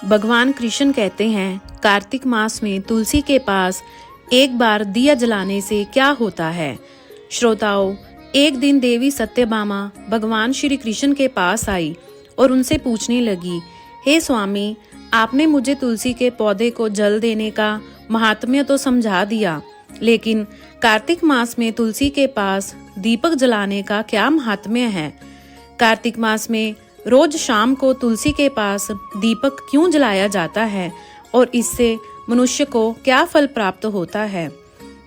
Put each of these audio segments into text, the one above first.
भगवान कृष्ण कहते हैं, कार्तिक मास में तुलसी के पास एक बार दिया जलाने से क्या होता है। श्रोताओं, एक दिन देवी सत्यभामा भगवान श्री कृष्ण के पास आई और उनसे पूछने लगी, हे स्वामी, आपने मुझे तुलसी के पौधे को जल देने का महात्म्य तो समझा दिया, लेकिन कार्तिक मास में तुलसी के पास दीपक जलाने का क्या महात्म्य है। कार्तिक मास में रोज शाम को तुलसी के पास दीपक क्यों जलाया जाता है और इससे मनुष्य को क्या फल प्राप्त होता है।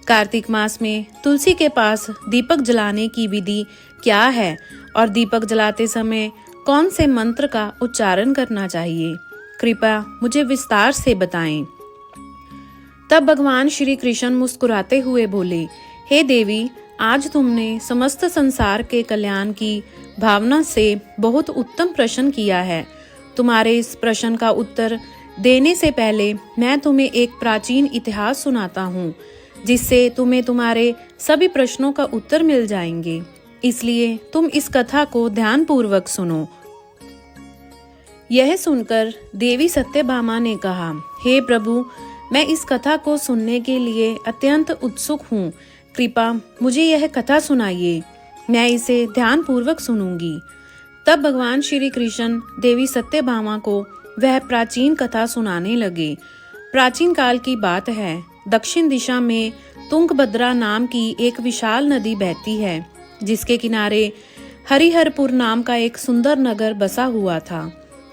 कार्तिक मास में तुलसी के पास दीपक जलाने की विधि क्या है और दीपक जलाते समय कौन से मंत्र का उच्चारण करना चाहिए, कृपया मुझे विस्तार से बताएं। तब भगवान श्री कृष्ण मुस्कुराते हुए बोले, हे देवी, आज तुमने समस्त संसार के कल्याण की भावना से बहुत उत्तम प्रश्न किया है। तुम्हारे इस प्रश्न का उत्तर देने से पहले मैं तुम्हें एक प्राचीन इतिहास सुनाता हूँ, जिससे तुम्हें तुम्हारे सभी प्रश्नों का उत्तर मिल जाएंगे। इसलिए तुम इस कथा को ध्यानपूर्वक सुनो। यह सुनकर देवी सत्यभामा ने कहा, हे प्रभु, मैं इस कथा को सुनने के लिए अत्यंत उत्सुक हूँ। कृपा मुझे यह कथा सुनाइए, मैं इसे ध्यानपूर्वक सुनूंगी। तब भगवान श्री कृष्ण देवी सत्यभामा को वह प्राचीन कथा सुनाने लगे। प्राचीन काल की बात है। दक्षिण दिशा में तुंगभद्रा नाम की एक विशाल नदी बहती है, जिसके किनारे हरिहरपुर नाम का एक सुंदर नगर बसा हुआ था।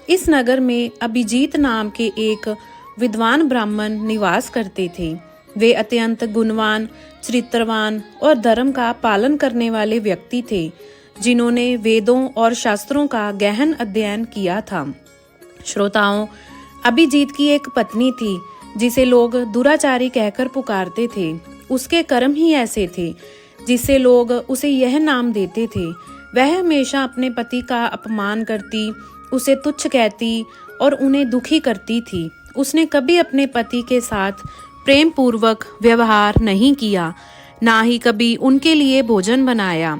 इस नगर में अभिजीत नाम के एक विद्वान ब्राह्मण निवास करते थे। वे अत्यंत गुणवान, चरित्रवान और धर्म का पालन करने वाले व्यक्ति थे, जिन्होंने वेदों और शास्त्रों का गहन अध्ययन किया था। श्रोताओं, अभिजीत की एक पत्नी थी, जिसे लोग दुराचारी कहकर पुकारते थे। उसके कर्म ही ऐसे थे जिससे लोग उसे यह नाम देते थे। वह हमेशा अपने पति का अपमान करती, उसे तुच्छ कहती और उन्हें दुखी करती थी। उसने कभी अपने पति के साथ प्रेम पूर्वक व्यवहार नहीं किया, ना ही कभी उनके लिए भोजन बनाया।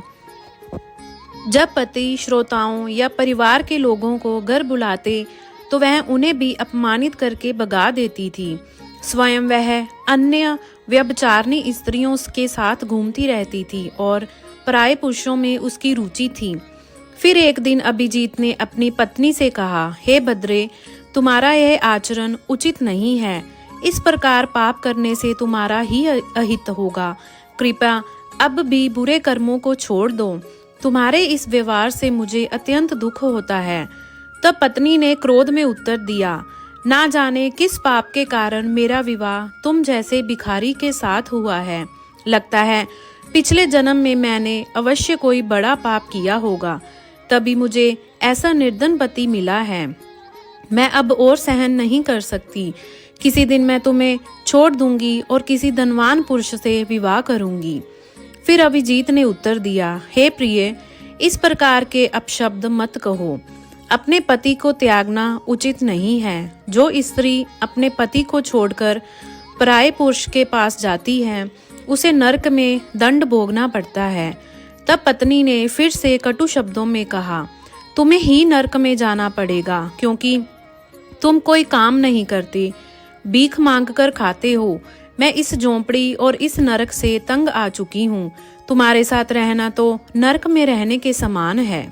जब पति श्रोताओं या परिवार के लोगों को घर बुलाते तो वह उन्हें भी अपमानित करके भगा देती थी। स्वयं वह अन्य व्यभिचारिणी स्त्रियों के साथ घूमती रहती थी और पराये पुरुषों में उसकी रुचि थी। फिर एक दिन अभिजीत ने अपनी पत्नी से कहा, हे भद्रे, तुम्हारा यह आचरण उचित नहीं है। इस प्रकार पाप करने से तुम्हारा ही अहित होगा। कृपया अब भी बुरे कर्मों को छोड़ दो। तुम्हारे इस व्यवहार से मुझे अत्यंत दुख होता है। तब पत्नी ने क्रोध में उत्तर दिया, ना जाने किस पाप के कारण मेरा विवाह तुम जैसे भिखारी के साथ हुआ है। लगता है पिछले जन्म में मैंने अवश्य कोई बड़ा पाप किया होगा, तभी मुझे ऐसा निर्धन पति मिला है। मैं अब और सहन नहीं कर सकती। किसी दिन मैं तुम्हें छोड़ दूंगी और किसी धनवान पुरुष से विवाह करूंगी। फिर अभिजीत ने उत्तर दिया, हे प्रिय, इस प्रकार के अपशब्द मत कहो। अपने पति को त्यागना उचित नहीं है। जो स्त्री अपने पति को छोड़कर पराये पुरुष के पास जाती है, उसे नरक में दंड भोगना पड़ता है। तब पत्नी ने फिर से कटु शब्दों में कहा, तुम्हें ही नरक में जाना पड़ेगा, क्योंकि तुम कोई काम नहीं करते, भीख मांगकर खाते हो। मैं इस झोंपड़ी और इस नरक से तंग आ चुकी हूँ। तुम्हारे साथ रहना तो नरक में रहने के समान है।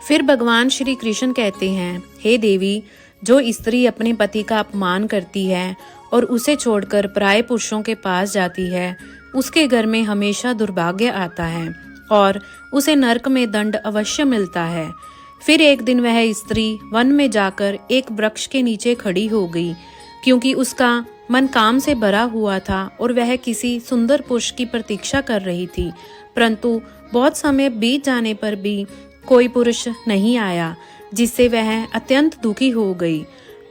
फिर भगवान श्री कृष्ण कहते हैं, हे देवी, जो स्त्री अपने पति का अपमान करती है और उसे छोड़कर पराये पुरुषों के पास जाती है, उसके घर में हमेशा दुर्भाग्य आता है और उसे नरक में दंड अवश्य मिलता है। फिर एक दिन वह स्त्री वन में जाकर एक वृक्ष के नीचे खड़ी हो गई, क्योंकि उसका मन काम से भरा हुआ था और वह किसी सुंदर पुरुष की प्रतीक्षा कर रही थी। परंतु बहुत समय बीत जाने पर भी कोई पुरुष नहीं आया, जिससे वह अत्यंत दुखी हो गई।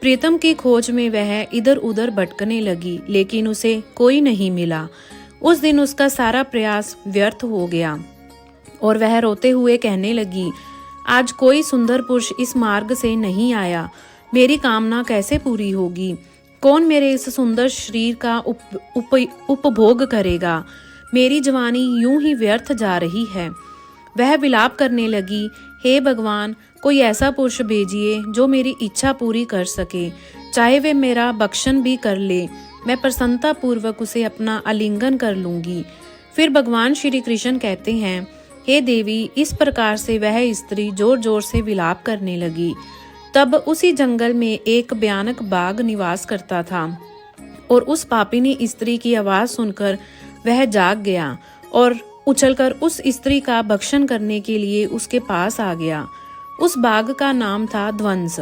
प्रीतम की खोज में वह इधर उधर भटकने लगी, लेकिन उसे कोई नहीं मिला। उस दिन उसका सारा प्रयास व्यर्थ हो गया और वह रोते हुए कहने लगी, आज कोई सुंदर पुरुष इस मार्ग से नहीं आया। मेरी कामना कैसे पूरी होगी? कौन मेरे इस सुंदर शरीर का उपभोग करेगा? मेरी जवानी यूं ही व्यर्थ जा रही है। वह विलाप करने लगी, हे भगवान, कोई ऐसा पुरुष भेजिए जो मेरी इच्छा पूरी कर सके, चाहे वे मेरा भक्षण भी कर ले, मैं प्रसन्नता पूर्वक उसे अपना आलिंगन कर लूंगी। फिर भगवान श्री कृष्ण कहते हैं, हे देवी, इस प्रकार से वह स्त्री जोर जोर से विलाप करने लगी। तब उसी जंगल में एक भयानक बाघ निवास करता था और उस पापिनी स्त्री की आवाज सुनकर वह जाग गया और उछलकर उस स्त्री का भक्षण करने के लिए उसके पास आ गया। उस बाघ का नाम था ध्वंस।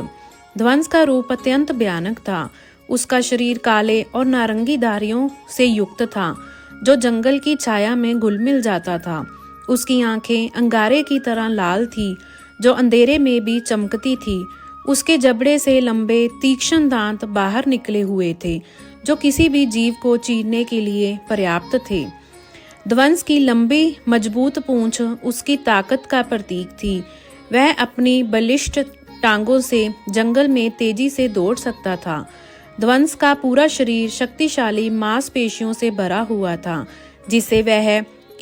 ध्वंस का रूप अत्यंत भयानक था। उसका शरीर काले और नारंगी धारियों से युक्त था जो जंगल की छाया में घुल मिल जाता था। उसकी आंखें अंगारे की तरह लाल थी जो अंधेरे में भी चमकती थी। उसके जबड़े से लंबे तीक्ष्ण दांत बाहर निकले हुए थे जो किसी भी जीव को चीरने के लिए पर्याप्त थे। ध्वंस की लंबी मजबूत पूंछ उसकी ताकत का प्रतीक थी। वह अपनी बलिष्ठ टांगों से जंगल में तेजी से दौड़ सकता था। ध्वंस का पूरा शरीर शक्तिशाली मांसपेशियों से भरा हुआ था जिससे वह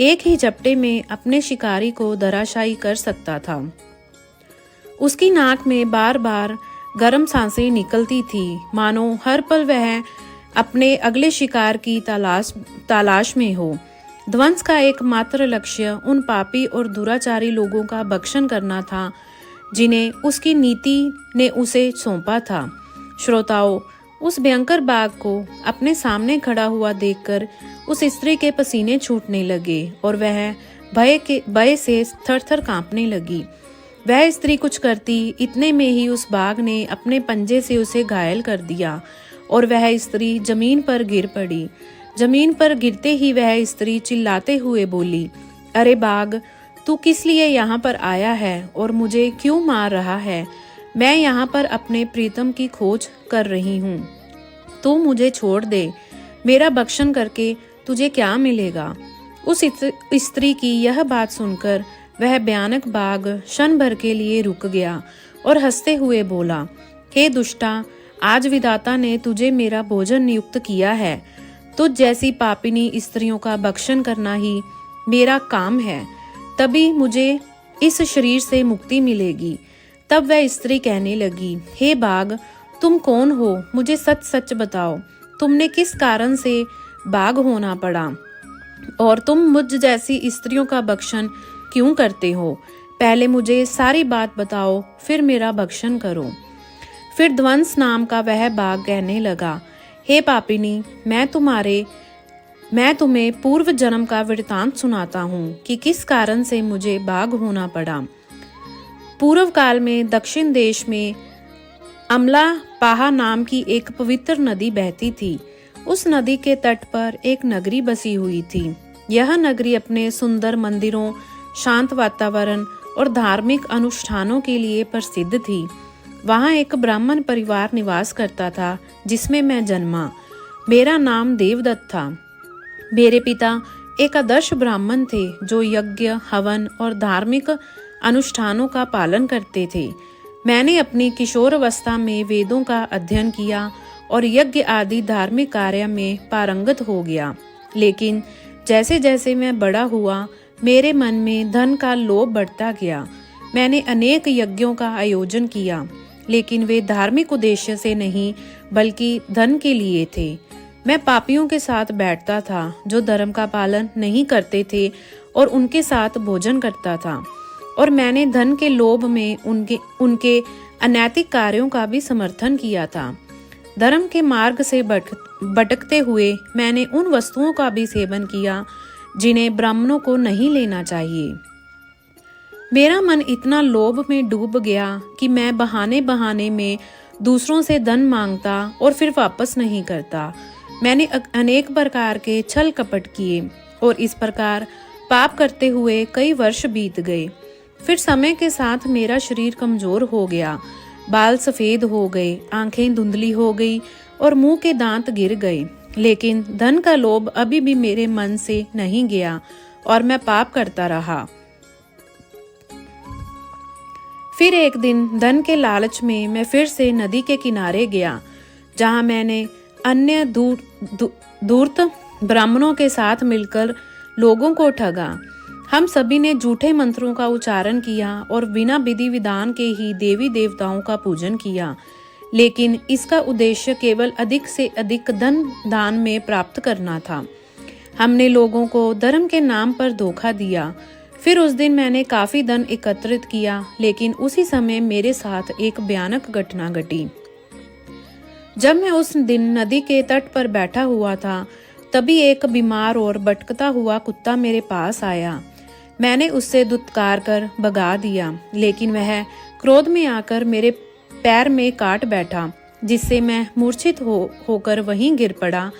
एक ही झपटे में अपने शिकारी को धराशायी कर सकता था। उसकी नाक में बार बार गर्म सांसें निकलती थी, मानो हर पल वह अपने अगले शिकार की तलाश में हो। ध्वंस का एकमात्र लक्ष्य उन पापी और दुराचारी लोगों का भक्षण करना था जिन्हें उसकी नीति ने उसे सौंपा था। श्रोताओं, उस भयंकर बाघ को अपने सामने खड़ा हुआ देखकर उस स्त्री के पसीने छूटने लगे और वह भय से थर-थर कांपने लगी। वह स्त्री कुछ करती इतने में ही उस बाघ ने अपने पंजे से उसे घायल कर दिया और वह स्त्री जमीन पर गिर पड़ी। जमीन पर गिरते ही वह स्त्री चिल्लाते हुए बोली, अरे बाघ, तू किस लिए यहाँ पर आया है और मुझे क्यों मार रहा है? मैं यहाँ पर अपने प्रीतम की खोज कर रही हूँ। तू मुझे छोड़ दे। मेरा भक्षण करके तुझे क्या मिलेगा? उस स्त्री की यह बात सुनकर वह भयानक बाघ क्षण भर के लिए रुक गया और हंसते हुए बोला, हे दुष्टा, आज विधाता ने तुझे मेरा भोजन नियुक्त किया है। तुझ जैसी पापिनी स्त्रियों का भक्षण करना ही मेरा काम है, तभी मुझे इस शरीर से मुक्ति मिलेगी। तब वह स्त्री कहने लगी, हे बाघ, तुम कौन हो? मुझे सच सच बताओ, तुमने किस कारण से बाघ होना पड़ा और तुम मुझ जैसी स्त्रियों का भक्षण क्यों करते हो? पहले मुझे सारी बात बताओ, फिर मेरा भक्षण करो। फिर ध्वंस नाम का वह बाघ कहने लगा, हे पापिनी, मैं तुम्हें पूर्व जन्म का वृतांत सुनाता हूँ कि किस कारण से मुझे बाघ होना पड़ा। पूर्व काल में दक्षिण देश में अमलापाहा नाम की एक पवित्र नदी बहती थी। उस नदी के तट पर एक नगरी बसी हुई थी। यह नगरी अपने सुंदर मंदिरों, शांत वातावरण और धार्मिक अनुष्ठानों के लिए प्रसिद्ध थी। वहाँ एक ब्राह्मण परिवार निवास करता था जिसमें मैं जन्मा। मेरा नाम देवदत्त था। मेरे पिता एक आदर्श ब्राह्मण थे जो यज्ञ, हवन और धार्मिक अनुष्ठानों का पालन करते थे। मैंने अपनी किशोरावस्था में वेदों का अध्ययन किया और यज्ञ आदि धार्मिक कार्य में पारंगत हो गया। लेकिन जैसे जैसे मैं बड़ा हुआ, मेरे मन में धन का लोभ बढ़ता गया। मैंने अनेक यज्ञों का आयोजन किया, लेकिन वे धार्मिक उद्देश्य से नहीं बल्कि धन के लिए थे। मैं पापियों के साथ बैठता था जो धर्म का पालन नहीं करते थे और उनके साथ भोजन करता था, और मैंने धन के लोभ में उनके अनैतिक कार्यों का भी समर्थन किया था। धर्म के मार्ग से भटकते हुए मैंने उन वस्तुओं का भी सेवन किया जिन्हें ब्राह्मणों को नहीं लेना चाहिए। मेरा मन इतना लोभ में डूब गया कि मैं बहाने बहाने में दूसरों से धन मांगता और फिर वापस नहीं करता। मैंने अनेक प्रकार के छल कपट किए और इस प्रकार पाप करते हुए कई वर्ष बीत गए। फिर समय के साथ मेरा शरीर कमजोर हो गया, बाल सफेद हो गए, आंखें धुंधली हो गई और मुंह के दांत गिर गए। लेकिन धन का लोभ अभी भी मेरे मन से नहीं गया और मैं पाप करता रहा। फिर एक दिन धन के लालच में मैं फिर से नदी के किनारे गया, जहां मैंने अन्य धूर्त ब्राह्मणों के साथ मिलकर लोगों को ठगा। हम सभी ने झूठे मंत्रों का उच्चारण किया और बिना विधि विधान के ही देवी देवताओं का पूजन किया, लेकिन इसका उद्देश्य केवल अधिक से अधिक धन दान में प्राप्त करना था। हमने लोगों को धर्म के नाम पर धोखा दिया। फिर उस दिन मैंने काफी धन एकत्रित किया, लेकिन उसी समय मेरे साथ एक भयानक घटना घटी। जब मैं उस दिन नदी के तट पर बैठा हुआ था, तभी एक बीमार और भटकता हुआ कुत्ता मेरे पास आया। मैंने उससे दुत्कार कर भगा दिया, लेकिन वह क्रोध में आकर मेरे पैर में काट बैठा, जिससे मैं मूर्छित होकर वहीं गिर पड़ा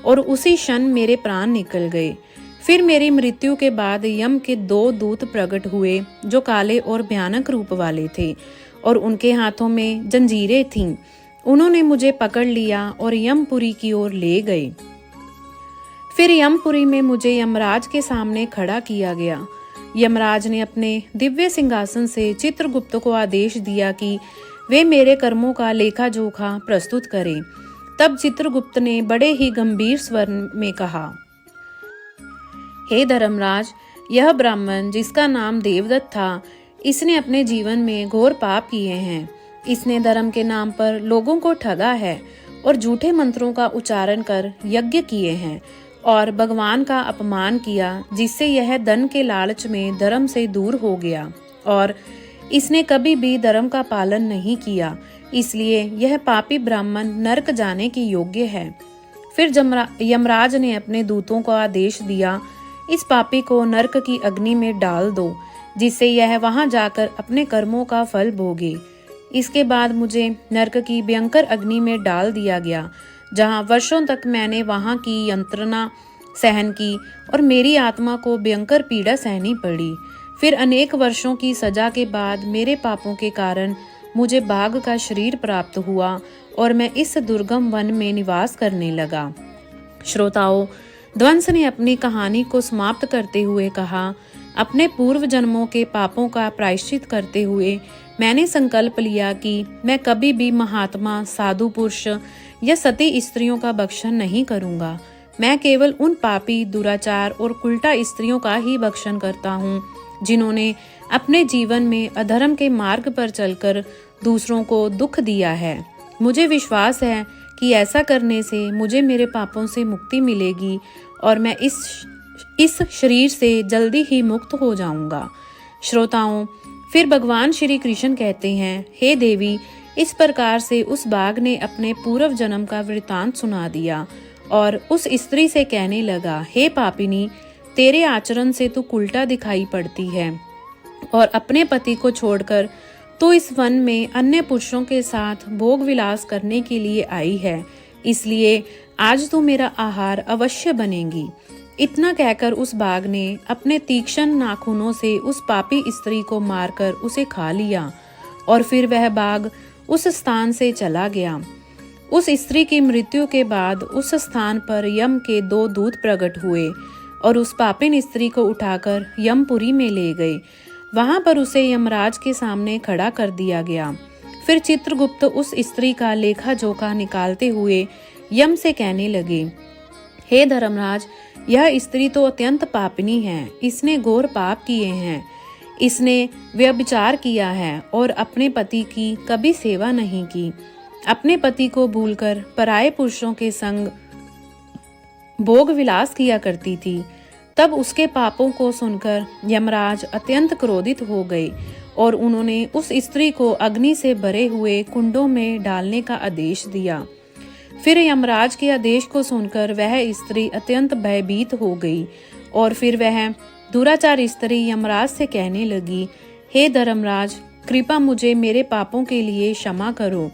और उसी क्षण मेरे प्राण निकल गए। फिर मेरी मृत्यु के बाद यम के 2 दूत प्रकट हुए, जो काले और भयानक रूप वाले थे और उनके हाथों में जंजीरें थीं। उन्होंने मुझे पकड़ लिया और यमपुरी की ओर ले गए। फिर यमपुरी में मुझे यमराज के सामने खड़ा किया गया। यमराज ने अपने दिव्य सिंहासन से चित्रगुप्त को आदेश दिया कि वे मेरे कर्मों का लेखा जोखा प्रस्तुत करें। तब चित्रगुप्त ने बड़े ही गंभीर स्वर में कहा, हे धर्मराज, यह ब्राह्मण जिसका नाम देवदत्त था, इसने अपने जीवन में घोर पाप किए हैं। इसने धर्म के नाम पर लोगों को ठगा है और झूठे मंत्रों का उच्चारण कर यज्ञ किए हैं और भगवान का अपमान किया, जिससे यह धन के लालच में धर्म से दूर हो गया। और इसने कभी भी धर्म का पालन नहीं किया, इसलिए यह पापी ब्राह्मण नरक जाने की योग्य है। फिर यमराज ने अपने दूतों को आदेश दिया, इस पापी को नरक की अग्नि में डाल दो, जिससे यह वहां जाकर अपने कर्मों का फल भोगे। इसके बाद मुझे नरक की भयंकर अग्नि में डाल दिया गया, जहां वर्षों तक मैंने वहां की यंत्रणा सहन की और मेरी आत्मा को भयंकर पीड़ा सहनी पड़ी। फिर अनेक वर्षों की सजा के बाद मेरे पापों के कारण मुझे बाघ का शरीर प्राप्त हुआ और मैं इस दुर्गम वन में निवास करने लगा। श्रोताओं, ध्वंस ने अपनी कहानी को समाप्त करते हुए कहा, अपने पूर्व जन्मों के पापों का प्रायश्चित करते हुए मैंने संकल्प लिया कि मैं कभी भी महात्मा, साधु पुरुष या सती स्त्रियों का भक्षण नहीं करूंगा। मैं केवल उन पापी, दुराचार और उल्टा स्त्रियों का ही भक्षण करता हूँ, जिन्होंने अपने जीवन में अधर्म के मार्ग पर चलकर दूसरों को दुख दिया है। मुझे विश्वास है कि ऐसा करने से मुझे मेरे पापों से मुक्ति मिलेगी और मैं इस शरीर से जल्दी ही मुक्त हो जाऊंगा। श्रोताओं, फिर भगवान श्री कृष्ण कहते हैं, हे देवी, इस प्रकार से उस बाघ ने अपने पूर्व जन्म का वृतांत सुना दिया और उस स्त्री से कहने लगा, हे पापिनी, तेरे आचरण से तू उल्टा दिखाई पड़ती है और अपने पति को छोड़कर तू इस वन में अन्य पुरुषों के साथ भोग विलास करने के लिए आई है, इसलिए आज तू मेरा आहार अवश्य बनेगी। इतना कहकर उस बाघ ने अपने तीक्ष्ण नाखूनों से उस पापी स्त्री को मारकर उसे खा लिया और फिर वह बाघ उस स्थान से चला गया। उस स्त्री की मृत्यु के बाद उस स्थान पर यम के 2 दूत प्रकट हुए और उस पापिन स्त्री को उठाकर यमपुरी में ले गए। वहां पर उसे यमराज के सामने खड़ा कर दिया गया। फिर चित्रगुप्त उस स्त्री का लेखा जोखा निकालते हुए यम से कहने लगे, हे धर्मराज, यह स्त्री तो अत्यंत पापिनी है। इसने घोर पाप किए हैं। इसने व्यभिचार किया है और अपने पति की कभी सेवा नहीं की। अपने पति को भूलकर पराये पुरुषों के संग भोग विलास किया करती थी। तब उसके पापों को सुनकर यमराज अत्यंत क्रोधित हो गए और उन्होंने उस स्त्री को अग्नि से भरे हुए कुंडों में डालने का आदेश दिया। फिर यमराज के आदेश को सुनकर वह स्त्री अत्यंत भयभीत हो गई और फिर वह दुराचार स्त्री यमराज से कहने लगी, हे धर्मराज, कृपा मुझे मेरे पापों के लिए क्षमा करो।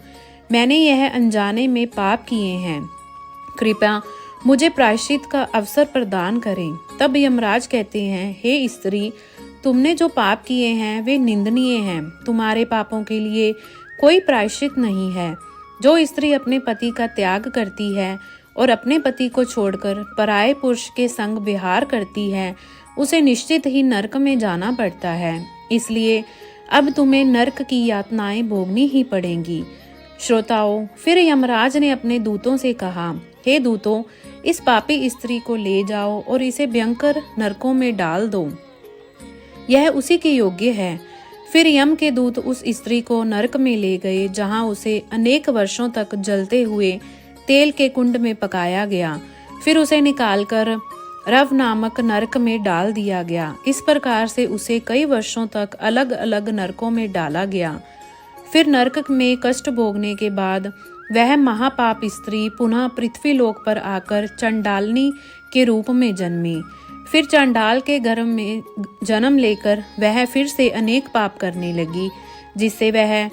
मैंने यह अनजाने में पाप किए हैं। कृपया मुझे प्रायश्चित का अवसर प्रदान करें। तब यमराज कहते हैं, हे स्त्री, तुमने जो पाप किए हैं वे निंदनीय हैं। तुम्हारे पापों के लिए कोई प्रायश्चित नहीं है। जो स्त्री अपने पति का त्याग करती है और अपने पति को छोड़कर पराये पुरुष के संग विहार करती है, उसे निश्चित ही नरक में जाना पड़ता है। इसलिए अब तुम्हें नरक की यातनाएं भोगनी ही पड़ेंगी। श्रोताओं, फिर यमराज ने अपने दूतों से कहा, हे दूतों, इस पापी स्त्री को ले जाओ और इसे भयंकर नरकों में डाल दो। यह उसी के योग्य है। फिर यम के दूत उस स्त्री को नरक में ले गए, जहां उसे अनेक वर्षों तक जलते हुए तेल के कुंड में पकाया गया। फिर उसे निकालकर रव नामक नरक में डाल दिया गया। इस प्रकार से उसे कई वर्षों तक अलग अलग नरकों में डाला गया। फिर नरक में कष्ट भोगने के बाद वह महापाप स्त्री पुनः पृथ्वी लोक पर आकर चंडालनी के रूप में जन्मी। फिर चंडाल के गर्भ में जन्म लेकर वह फिर से अनेक पाप करने लगी, जिससे वह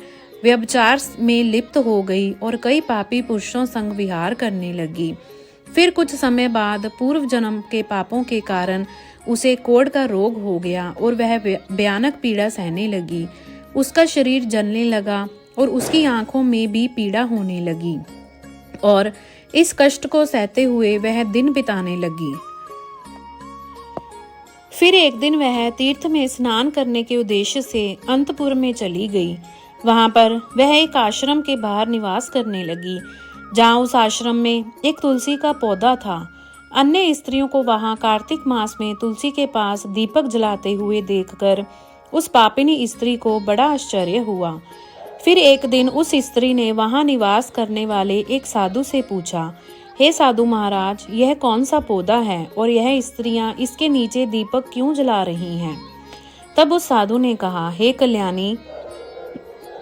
व्यभिचार में लिप्त हो गई और कई पापी पुरुषों संग विहार करने लगी। फिर कुछ समय बाद पूर्व जन्म के पापों के कारण उसे कोढ़ का रोग हो गया और वह भयानक पीड़ा सहने लगी। उसका शरीर जलने लगा और उसकी आंखों में भी पीड़ा होने लगी और इस कष्ट को सहते हुए वह दिन बिताने लगी। फिर एक दिन वह तीर्थ में स्नान करने के उद्देश्य से अंतपुर में चली गई। वहां पर वह एक आश्रम के बाहर निवास करने लगी, जहां उस आश्रम में एक तुलसी का पौधा था। अन्य स्त्रियों को वहां कार्तिक मास में तुलसी के पास दीपक जलाते हुए देखकर उस पापिनी स्त्री को बड़ा आश्चर्य हुआ। फिर एक दिन उस स्त्री ने वहां निवास करने वाले एक साधु से पूछा, हे साधु महाराज, यह कौन सा पौधा है और यह स्त्रियां इसके नीचे दीपक क्यों जला रही हैं? तब उस साधु ने कहा, हे कल्याणी,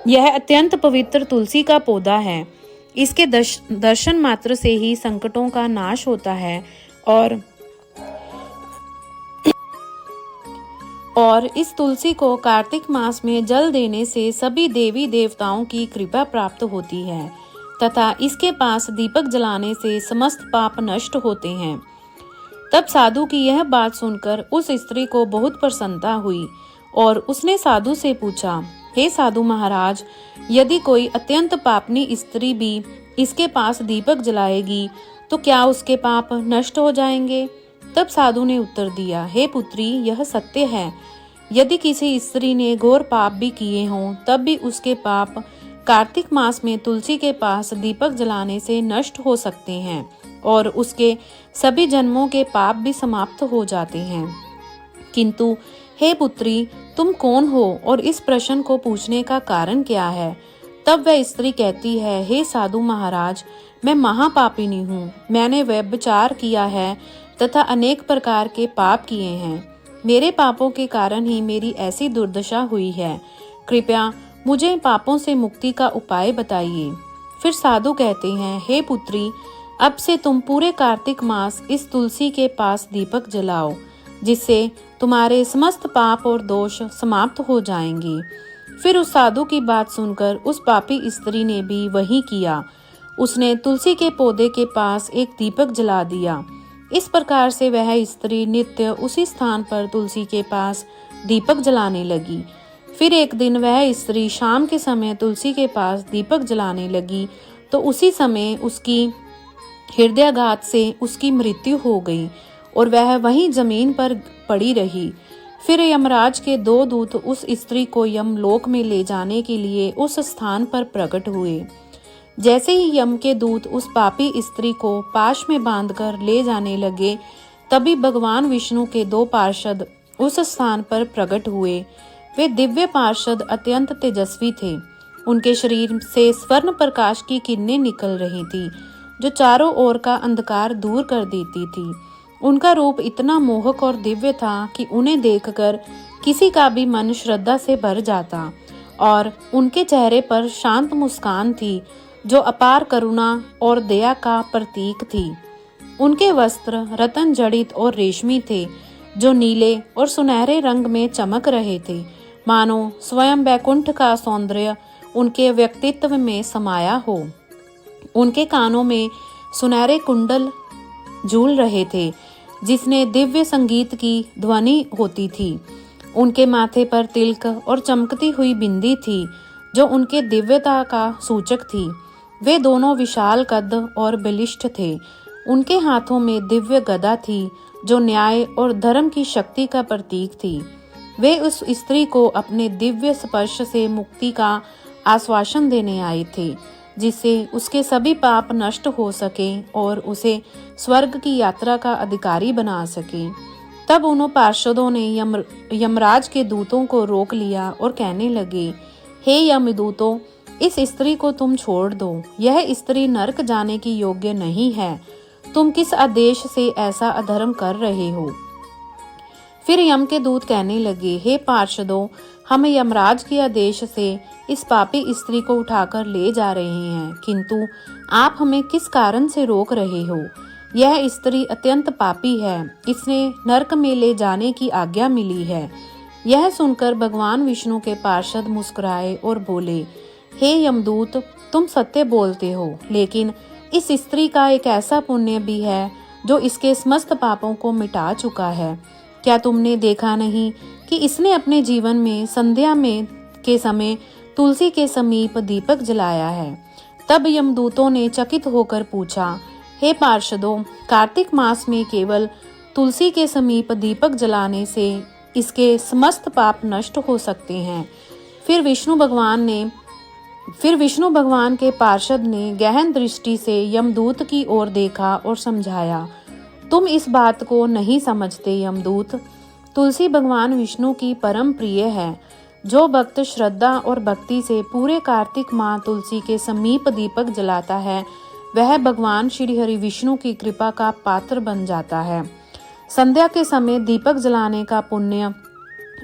यह अत्यंत पवित्र तुलसी का पौधा है। इसके दर्शन मात्र से ही संकटों का नाश होता है और इस तुलसी को कार्तिक मास में जल देने से सभी देवी देवताओं की कृपा प्राप्त होती है तथा इसके पास दीपक जलाने से समस्त पाप नष्ट होते हैं। तब साधु की यह बात सुनकर उस स्त्री को बहुत प्रसन्नता हुई और उसने साधु से पूछा, हे साधु महाराज, यदि कोई अत्यंत पापनी स्त्री भी इसके पास दीपक जलाएगी तो क्या उसके पाप नष्ट हो जाएंगे? तब साधु ने उत्तर दिया, हे पुत्री, यह सत्य है। यदि किसी स्त्री ने घोर पाप भी किए हों तब भी उसके पाप कार्तिक मास में तुलसी के पास दीपक जलाने से नष्ट हो सकते हैं और उसके सभी जन्मों के पाप भी समाप्त हो जाते हैं। किंतु हे पुत्री, तुम कौन हो और इस प्रश्न को पूछने का कारण क्या है? तब वह स्त्री कहती है, हे साधु महाराज, मैं महापापिनी हूँ। मैंने व्यभिचार किया है तथा अनेक प्रकार के पाप किए हैं। मेरे पापों के कारण ही मेरी ऐसी दुर्दशा हुई है। कृपया मुझे पापों से मुक्ति का उपाय बताइए। फिर साधु कहते हैं, हे पुत्री, अब से तुम पूरे कार्तिक मास इस तुलसी के पास दीपक जलाओ, जिससे तुम्हारे समस्त पाप और दोष समाप्त हो जाएंगे। फिर उस साधु की बात सुनकर उस पापी स्त्री ने भी वही किया। उसने तुलसी के पौधे के पास एक दीपक जला दिया। इस प्रकार से वह स्त्री नित्य उसी स्थान पर तुलसी के पास दीपक जलाने लगी। फिर एक दिन वह स्त्री शाम के समय तुलसी के पास दीपक जलाने लगी तो उसी समय उसकी हृदयाघात से उसकी मृत्यु हो गई और वह वहीं जमीन पर पड़ी रही। फिर यमराज के 2 दूत उस स्त्री को यमलोक में ले जाने के लिए उस स्थान पर प्रकट हुए। जैसे ही यम के दूत उस पापी स्त्री को पाश में बांधकर ले जाने लगे, तभी भगवान विष्णु के 2 पार्षद उस स्थान पर प्रकट हुए। वे दिव्य पार्षद अत्यंत तेजस्वी थे। उनके शरीर से स्वर्ण प्रकाश की किरणें निकल रही थी, जो चारों ओर का अंधकार दूर कर देती थी। उनका रूप इतना मोहक और दिव्य था कि उन्हें देखकर किसी का भी मन श्रद्धा से भर जाता और उनके चेहरे पर शांत मुस्कान थी, जो अपार करुणा और दया का प्रतीक थी। उनके वस्त्र रत्न जड़ित और रेशमी थे, जो नीले और सुनहरे रंग में चमक रहे थे, मानो स्वयं वैकुंठ का सौंदर्य उनके व्यक्तित्व में समाया हो। उनके कानों में सुनहरे कुंडल झूल रहे थे, जिसमें दिव्य संगीत की ध्वनि होती थी। उनके माथे पर तिलक और चमकती हुई बिंदी थी, जो उनके दिव्यता का सूचक थी। वे दोनों विशाल कद और बलिष्ठ थे। उनके हाथों में दिव्य गदा थी, जो न्याय और धर्म की शक्ति का प्रतीक थी। वे उस स्त्री को अपने दिव्य स्पर्श से मुक्ति का आश्वासन देने आए थे, जिससे उसके सभी पाप नष्ट हो सके और उसे स्वर्ग की यात्रा का अधिकारी बना सके। तब उन पार्षदों ने यमराज के दूतों को रोक लिया और कहने लगे, हे यमदूतों, इस स्त्री को तुम छोड़ दो, यह स्त्री नरक जाने की योग्य नहीं है। तुम किस आदेश से ऐसा अधर्म कर रहे हो? फिर यम के दूत कहने लगे, हे पार्षदों, हम यमराज के आदेश से इस पापी स्त्री को उठाकर ले जा रहे हैं, किंतु आप हमें किस कारण से रोक रहे हो? यह स्त्री अत्यंत पापी है, इसने नरक में ले जाने की आज्ञा मिली है। यह सुनकर भगवान विष्णु के पार्षद मुस्कुराए और बोले, हे यमदूत, तुम सत्य बोलते हो, लेकिन इस स्त्री का एक ऐसा पुण्य भी है जो इसके समस्त पापों को मिटा चुका है। क्या तुमने देखा नहीं कि इसने अपने जीवन में संध्या में के समय तुलसी के समीप दीपक जलाया है? तब यमदूतों ने चकित होकर पूछा, हे पार्षदों, कार्तिक मास में केवल तुलसी के समीप दीपक जलाने से इसके समस्त पाप नष्ट हो सकते हैं। फिर विष्णु भगवान के पार्षद ने गहन दृष्टि से यमदूत की ओर देखा और समझाया, तुम इस बात को नहीं समझते यमदूत। तुलसी भगवान विष्णु की परम प्रिय है। जो भक्त श्रद्धा और भक्ति से पूरे कार्तिक माह तुलसी के समीप दीपक जलाता है, वह भगवान श्री हरि विष्णु की कृपा का पात्र बन जाता है। संध्या के समय दीपक जलाने का पुण्य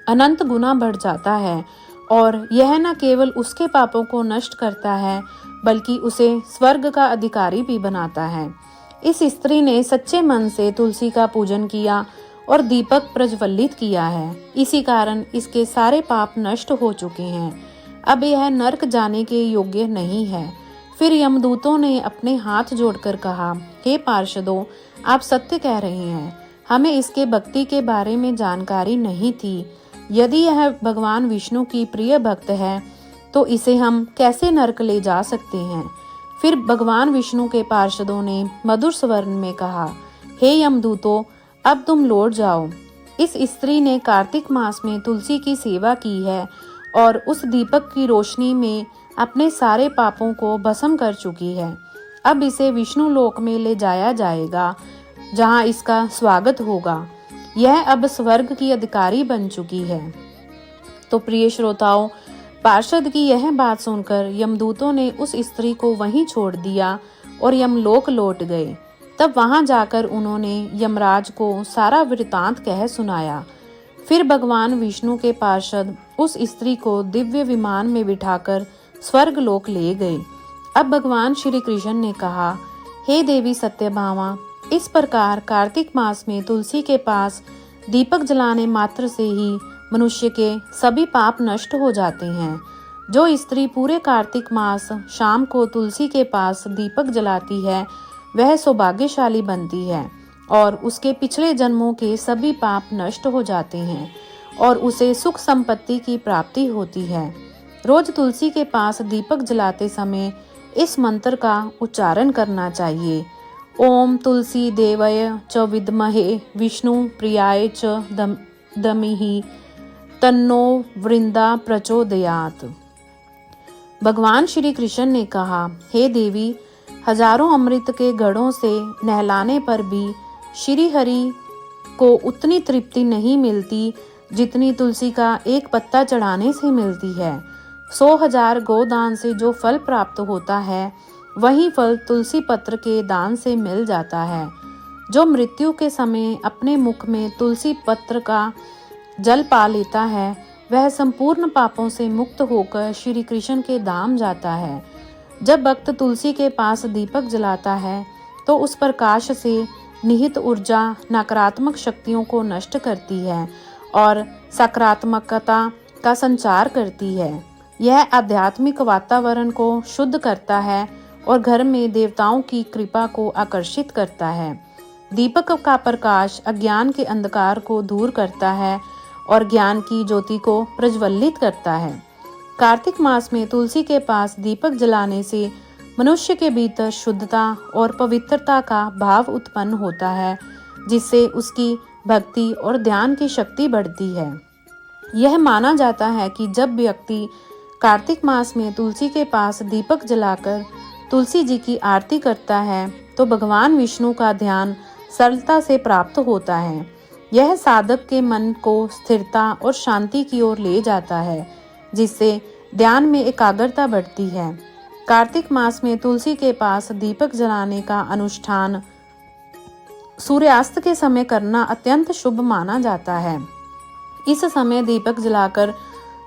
अनंत गुना बढ़ जाता है और यह न केवल उसके पापों को नष्ट करता है, बल्कि उसे स्वर्ग का अधिकारी भी बनाता है। इस स्त्री ने सच्चे मन से तुलसी का पूजन किया और दीपक प्रज्वलित किया है। इसी कारण इसके सारे पाप नष्ट हो चुके हैं। अब यह नरक जाने के योग्य नहीं है। फिर यमदूतों ने अपने हाथ जोड़कर कहा, हे पार्षदों, आप सत्य कह रहे हैं। हमें इसके भक्ति के बारे में जानकारी नहीं थी। यदि यह भगवान विष्णु की प्रिय भक्त है तो इसे हम कैसे नरक ले जा सकते हैं? फिर भगवान विष्णु के पार्षदों ने मधुर स्वर में कहा, हे यमदूतों, अब तुम लौट जाओ। इस स्त्री ने कार्तिक मास में तुलसी की सेवा की है और उस दीपक की रोशनी में अपने सारे पापों को भस्म कर चुकी है। अब इसे विष्णु लोक में ले जाया जाएगा, जहां इसका स्वागत होगा। यह अब स्वर्ग की अधिकारी बन चुकी है। तो प्रिय श्रोताओं, पार्षद की यह बात सुनकर यमदूतों ने उस स्त्री को वहीं छोड़ दिया और यमलोक लौट गए। तब वहां जाकर उन्होंने यमराज को सारा वृतांत कह सुनाया। फिर भगवान विष्णु के पार्षद उस स्त्री को दिव्य विमान में बिठाकर स्वर्ग लोक ले गए। अब भगवान श्री कृष्ण ने कहा, हे देवी सत्यभामा, इस प्रकार कार्तिक मास में तुलसी के पास दीपक जलाने मात्र से ही मनुष्य के सभी पाप नष्ट हो जाते हैं। जो स्त्री पूरे कार्तिक मास शाम को तुलसी के पास दीपक जलाती है, वह सौभाग्यशाली बनती है और उसके पिछले जन्मों के सभी पाप नष्ट हो जाते हैं और उसे सुख संपत्ति की प्राप्ति होती है। रोज तुलसी के पास दीपक जलाते समय इस मंत्र का उच्चारण करना चाहिए। ओम तुलसी देवय च विद्महे विष्णु प्रियाय च धीमहि तन्नो वृंदा प्रचोदयात्। भगवान श्री कृष्ण ने कहा, हे देवी, हजारों अमृत के घड़ों से नहलाने पर भी श्री हरि को उतनी तृप्ति नहीं मिलती जितनी तुलसी का एक पत्ता चढ़ाने से मिलती है। 100,000 गोदान से जो फल प्राप्त होता है, वही फल तुलसी पत्र के दान से मिल जाता है। जो मृत्यु के समय अपने मुख में तुलसी पत्र का जल पा लेता है, वह संपूर्ण पापों से मुक्त होकर श्री कृष्ण के धाम जाता है। जब भक्त तुलसी के पास दीपक जलाता है तो उस प्रकाश से निहित ऊर्जा नकारात्मक शक्तियों को नष्ट करती है और सकारात्मकता का संचार करती है। यह आध्यात्मिक वातावरण को शुद्ध करता है और घर में देवताओं की कृपा को आकर्षित करता है। दीपक का प्रकाश अज्ञान के अंधकार को दूर करता है और ज्ञान की ज्योति को प्रज्वलित करता है। कार्तिक मास में तुलसी के पास दीपक जलाने से मनुष्य के भीतर शुद्धता और पवित्रता का भाव उत्पन्न होता है, जिससे उसकी भक्ति और ध्यान की शक्ति बढ़ती है। यह माना जाता है कि जब व्यक्ति कार्तिक मास में तुलसी के पास दीपक जलाकर तुलसी जी की आरती करता है तो भगवान विष्णु का ध्यान सरलता से प्राप्त होता है। यह साधक के मन को स्थिरता और शांति की ओर ले जाता है, जिससे ध्यान में एकाग्रता बढ़ती है। कार्तिक मास में तुलसी के पास दीपक जलाने का अनुष्ठान सूर्यास्त के समय करना अत्यंत शुभ माना जाता है। इस समय दीपक जलाकर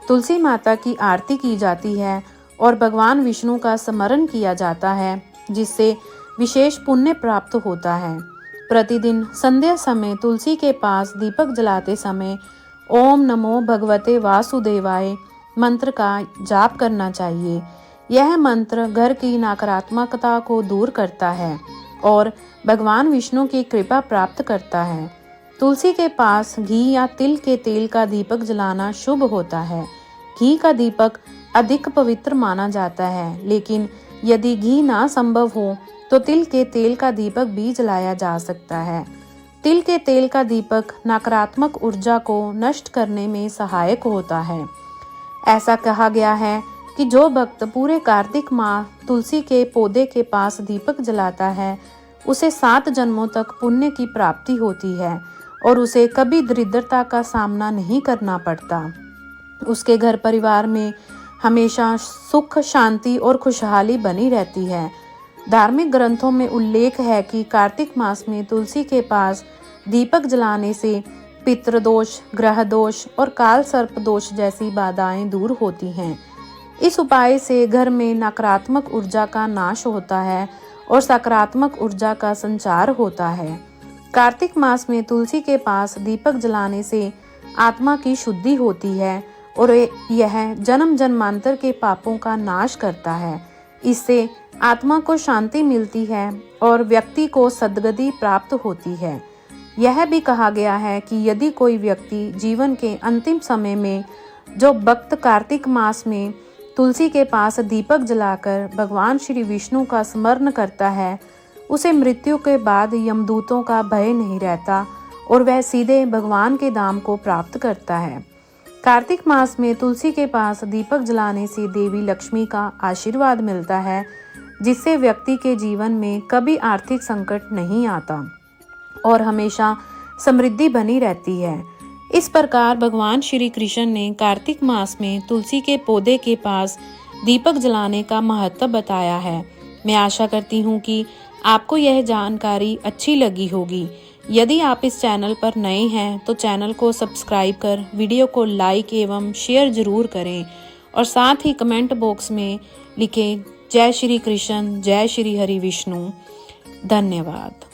तुलसी माता की आरती की जाती है और भगवान विष्णु का स्मरण किया जाता है, जिससे विशेष पुण्य प्राप्त होता है। प्रतिदिन संध्या समय तुलसी के पास दीपक जलाते समय ओम नमो भगवते वासुदेवाय मंत्र का जाप करना चाहिए। यह मंत्र घर की नकारात्मकता को दूर करता है और भगवान विष्णु की कृपा प्राप्त करता है। तुलसी के पास घी या तिल के तेल का दीपक जलाना शुभ होता है। घी का दीपक अधिक पवित्र माना जाता है, लेकिन यदि घी ना संभव हो तो तिल के तेल का दीपक भी जलाया जा सकता है। तिल के तेल का दीपक नकारात्मक ऊर्जा को नष्ट करने में सहायक होता है। ऐसा कहा गया है कि जो भक्त पूरे कार्तिक माह तुलसी के पौधे के पास दीपक जलाता है, उसे 7 जन्मों तक पुण्य की प्राप्ति होती है और उसे कभी दरिद्रता का सामना नहीं करना पड़ता। उसके घर परिवार में हमेशा सुख, शांति और खुशहाली बनी रहती है। धार्मिक ग्रंथों में उल्लेख है कि कार्तिक मास में तुलसी के पास दीपक जलाने से पितृदोष, ग्रह दोष और काल सर्प दोष जैसी बाधाएं दूर होती हैं। इस उपाय से घर में नकारात्मक ऊर्जा का नाश होता है और सकारात्मक ऊर्जा का संचार होता है। कार्तिक मास में तुलसी के पास दीपक जलाने से आत्मा की शुद्धि होती है और यह जन्म जन्मांतर के पापों का नाश करता है। इससे आत्मा को शांति मिलती है और व्यक्ति को सद्गति प्राप्त होती है। यह भी कहा गया है कि यदि कोई व्यक्ति जीवन के अंतिम समय में जो भक्त कार्तिक मास में तुलसी के पास दीपक जलाकर भगवान श्री विष्णु का स्मरण करता है, उसे मृत्यु के बाद यमदूतों का भय नहीं रहता और वह सीधे भगवान के धाम को प्राप्त करता है। कार्तिक मास में तुलसी के पास दीपक जलाने से देवी लक्ष्मी का आशीर्वाद मिलता है, जिससे व्यक्ति के जीवन में कभी आर्थिक संकट नहीं आता और हमेशा समृद्धि बनी रहती है। इस प्रकार भगवान श्री कृष्ण ने कार्तिक मास में तुलसी के पौधे के पास दीपक जलाने का महत्व बताया है। मैं आशा करती हूँ कि आपको यह जानकारी अच्छी लगी होगी। यदि आप इस चैनल पर नए हैं तो चैनल को सब्सक्राइब कर वीडियो को लाइक एवं शेयर जरूर करें और साथ ही कमेंट बॉक्स में लिखें जय श्री कृष्ण, जय श्री हरि विष्णु। धन्यवाद।